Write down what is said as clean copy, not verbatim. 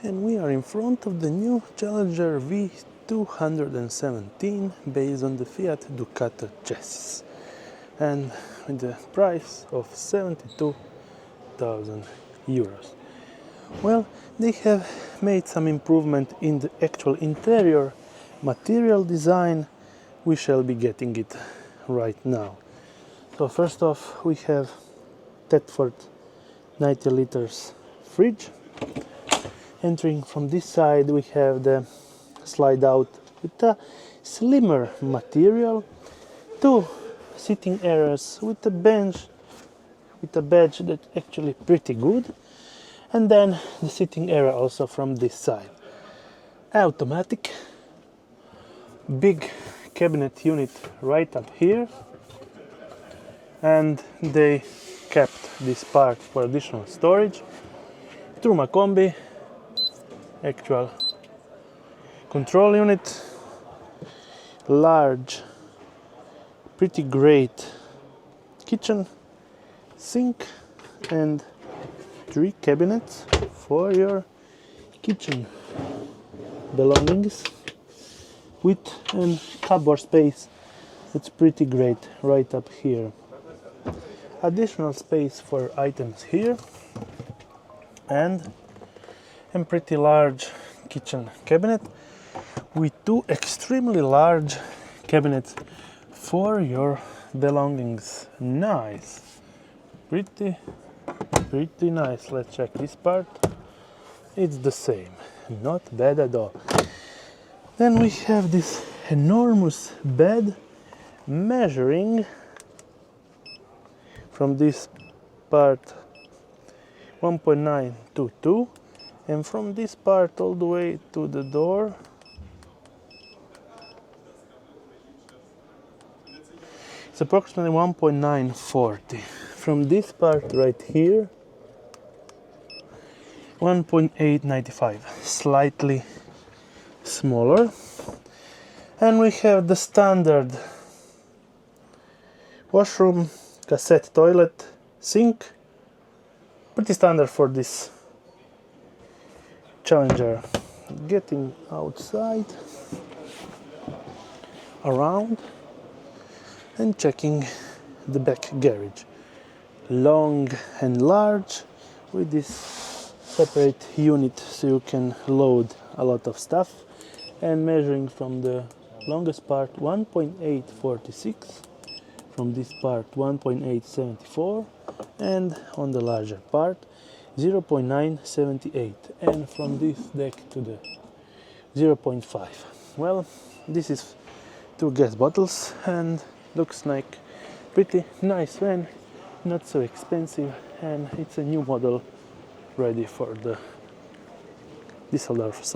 And we are in front of the new Challenger V217 based on the Fiat Ducato chassis, and with the price of 72,000 euros. Well, they have made some improvement in the actual interior material design. We shall be getting it right now. So first off, we have Thetford 90 liters fridge. Entering from this side, we have the slide out with a slimmer material, two sitting areas with a bench, with a badge that's actually pretty good, and then the sitting area also from this side. Automatic, big cabinet unit right up here, and they kept this part for additional storage. Truma Combi, actual control unit, large, pretty great kitchen, sink, and 3 cabinets for your kitchen belongings, with a cupboard space. It's pretty great right up here. Additional space for items here, and a pretty large kitchen cabinet with 2 extremely large cabinets for your belongings. Nice, pretty nice. Let's check this part. It's the same, not bad at all. Then we have this enormous bed measuring from this part 1.9 to 2, and from this part all the way to the door it's approximately 1.940. From this part right here 1.895, slightly smaller. And we have the standard washroom, cassette toilet, sink, pretty standard for this Challenger. Getting outside, around, and checking the back garage. Long and large, with this separate unit so you can load a lot of stuff, and measuring from the longest part 1.846, from this part 1.874, and on the larger part 0.978, and from this deck to the 0.5. Well, this is 2 gas bottles and looks like pretty nice van, not so expensive, and it's a new model ready for the Dusseldorf Salon.